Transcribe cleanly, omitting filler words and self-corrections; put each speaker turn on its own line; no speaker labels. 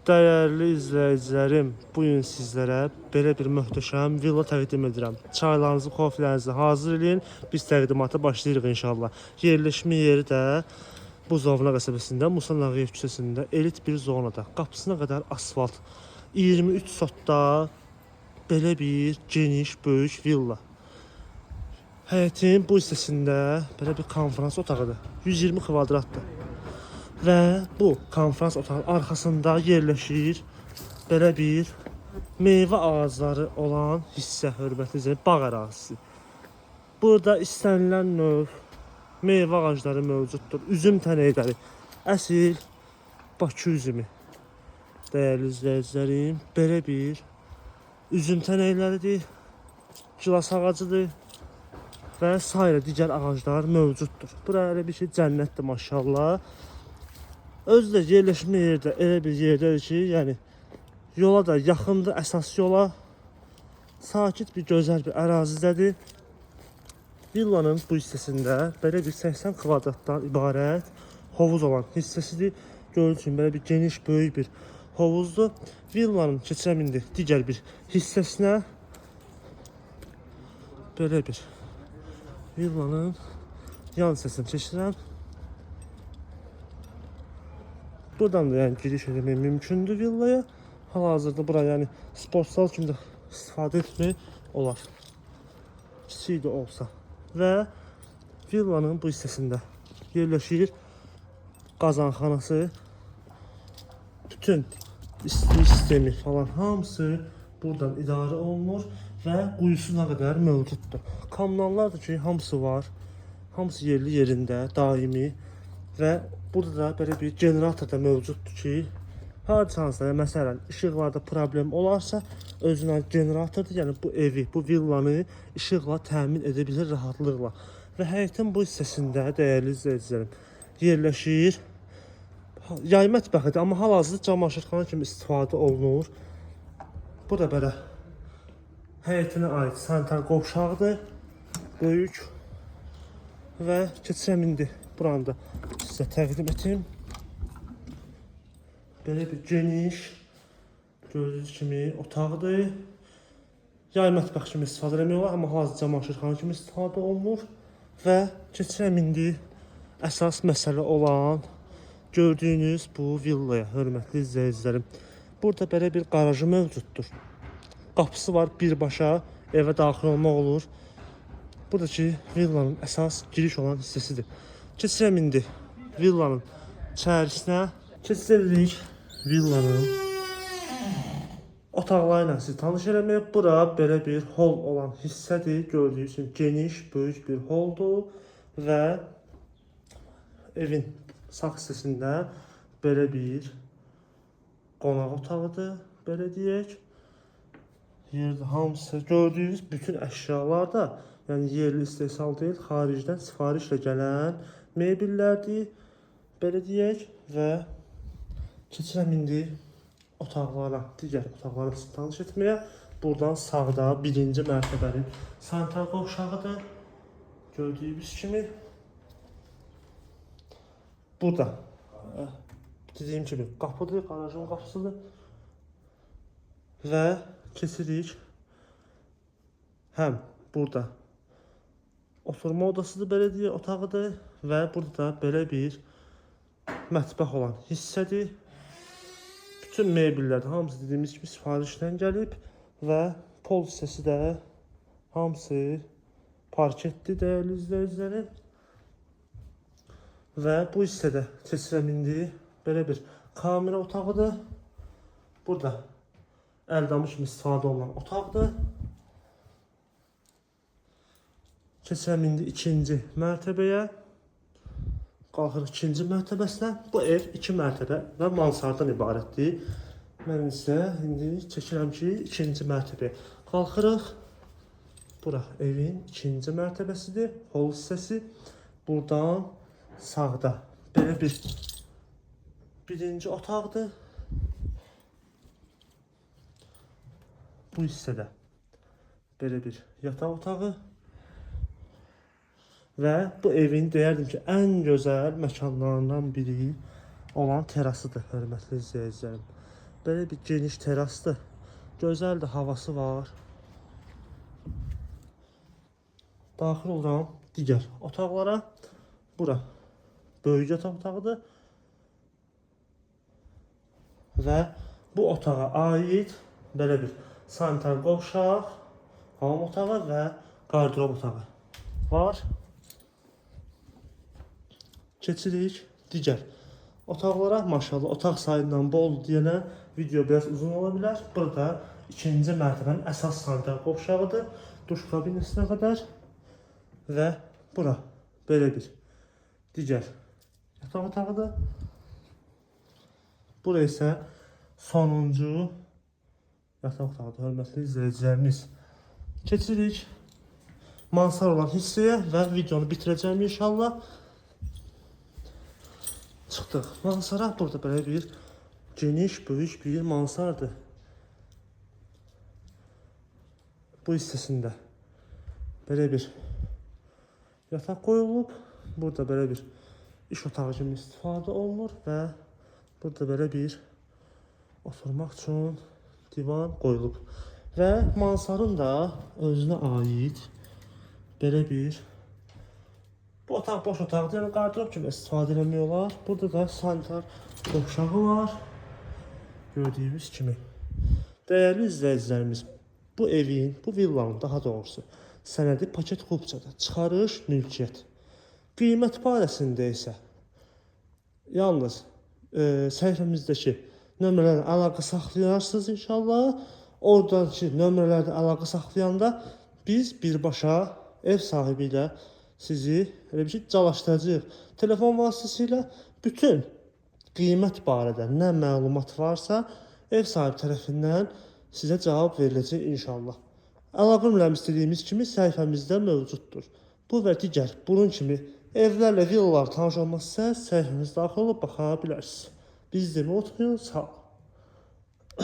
Dəyərli izləyicilərim, bugün sizlərə belə bir möhtəşəm villa təqdim edirəm. Çaylarınızı, kofilərinizi hazır edin. Biz təqdimata başlayırıq inşallah. Yerləşmə yeri də Buzovna qəsəbəsində, Musa Nağıyev küçəsində elit bir zonada. Qapısına qədər asfalt. 23 sotda belə bir geniş, böyük villa. Həyətin bu hissəsində belə bir konferans otağıdır. 120 kvadratdır. Və bu konferans otağının arxasında yerləşir belə bir meyvə ağacları olan hissə, hörmətli izləyicilər, bağ ərazisi. Burada istənilən növ meyvə ağacları mövcuddur. Üzüm tənəkləri, əsil Bakı üzümü. Dəyərli izləyicilərim, belə bir üzüm tənəkləridir, gilas ağacıdır və sairə digər ağaclar mövcuddur. Bura elə bir şey cənnətdir maşallah. Özü də yerləşmə yeri də elə bir yerdədir ki, yəni yola da yaxındır, əsas yola. Sakit bir, gözəl bir ərazidədir. Villanın bu hissəsində belə bir 80 kvadratdan ibarət hovuz olan hissəsidir. Gördüyünüz kimi belə bir geniş, böyük bir hovuzdur. Villanın keçirəm indi digər bir hissəsinə. Belə bir villanın yan hissəsini keçirəm. Buradan da yəni giriş etmək mümkündür villaya. Hal-hazırda bura yəni sportsal kimi də istifadə etmək olar. Kiçik də olsa. Və villanın bu hissəsində yerləşir qazanxanası. Bütün isti sistemi falan hamısı buradan idarə olunur və quyusuna qədər mövcuddur. Kommunallar da ki, hamısı var. Hamısı yerli yerində, daimi və burada da belə bir generator da mövcuddur ki, hardasa hansısa, məsələn, işıqlarda problem olarsa, özünə generatordur, yəni bu evi, bu villanı işıqla təmin edə bilir rahatlıqla. Və həyətin bu hissəsində, dəyərli izləyicilərim, yerləşir yay mətbəxidir, amma hal-hazırda camaşırxana kimi istifadə olunur. Bu da belə həyətinə aid sanitar qovşağıdır, böyük və keçirəm indi buranı da sizə təqdim etim. Belə bir geniş, gördüyünüz kimi otaqdır. Yay mətbəx kimi istifadə etmək olar, amma hazır camaşırxana kimi istifadə olunur. Və keçirəm indi əsas məsələ olan gördüyünüz bu villaya, hörmətli izləyicilərim. Burada belə bir qarajı mövcuddur. Qapısı var, birbaşa evə daxil olmaq olur. Buradakı villanın əsas giriş olan hissəsidir. Keçirəm indi villanın içərisinə. Keçirik villanın otaqları ilə sizi tanış eləməyə. Bura belə bir hol olan hissədir. Gördüyünüz kimi geniş, böyük bir holdur və evin sağ hissəsində belə bir qonaq otağıdır, belə deyək. Yerdə hamısı gördüyünüz bütün əşyalar da yəni yerli istehsal deyil, xaricdən sifarişlə gələn mebellərdir, belə deyək. Və keçirəm indi otaqlara, digər otaqlara sizi tanış etməyə. Buradan sağda birinci mərtəbənin sanitar qovşağıdır, gördüyünüz kimi. Burada dediyim kimi qapıdır, qarajın qapısıdır. Və keçirik həm burada oturma odasıdır, belə deyək, otağıdır və burada da belə bir mətbəx olan hissədir. Bütün mebellər hamısı dediyimiz kimi sifarişdən gəlib və pol hissəsi də hamısı parketdir, dəyərli izləyicilərim. Və bu hissədə keçirəm indi belə bir kamera otağıdır. Burada əldamı kimi istifadə olunan otaqdır. Keçirəm indi ikinci mərtəbəyə. Qalxırıq ikinci mərtəbəsinə. Bu ev 2 mərtəbə və mansardan ibarətdir. Mən isə indi çəkirəm ki, ikinci mərtəbəyə qalxırıq. Bura evin ikinci mərtəbəsidir, hol hissəsi. Buradan sağda belə bir birinci otaqdır. Bu hissədə belə bir yataq otağı. Və bu evin deyərdim ki, ən gözəl məkanlarından biri olan terasıdır, hörmətli izləyicilərim. Belə bir geniş terasdır. Gözəl də havası var. Daxil oluram digər otaqlara. Bura böyük yataq otağıdır. Və bu otağa aid belə bir sanitar qovşaq, hamam otağı və qardırob otağı var. Keçirik digər otaqlara. Maşallah otaq sayından bol deyənə video biraz uzun ola bilər. Burada ikinci mərtəbənin əsas sanitar qovşağıdır. Duş kabinesinə qədər. Və bura belə bir digər yataq otağıdır. Bura isə sonuncu yataq otağıdır, hörmətli izləyicilərimiz. Keçirik mansar olan hissəyə və videonu bitirəcəm inşallah. Çıxdıq mansara. Burada belə bir geniş, böyük bir mansardır. Bu hissəsində belə bir yataq qoyulub. Burada belə bir iş otağı kimi istifadə olunur və burada belə bir oturmaq üçün divan qoyulub. Və mansarın da özünə aid belə bir bu otaq boş otaqdır, yəni qardırob kimi istifadə eləmək olar. Burada da sanitar qovşağı var. Gördüyünüz kimi. Dəyərli izləyicilərimiz, bu evin, bu villanın daha doğrusu sənədi paket kupçada, çıxarış mülkiyyət. Qiymət barəsində isə yalnız səhifəmizdəki nömrələrlə əlaqə saxlayarsınız inşallah. Oradakı nömrələrlə əlaqə saxlayanda biz birbaşa ev sahibi ilə sizi elə bir şey calaşdıracağıq. Telefon vasitəsilə bütün qiymət barədə nə məlumat varsa ev sahibi tərəfindən sizə cavab veriləcək inşallah. Əlaqə nömrəmiz istədiyimiz kimi səhifəmizdə mövcuddur. Bu və digər bunun kimi evlərlə, villalar tanış olmaq istərsəniz səhifəmizə daxil olub baxa bilərsiniz. Bizi deməyi unutmayın. Sağ olun.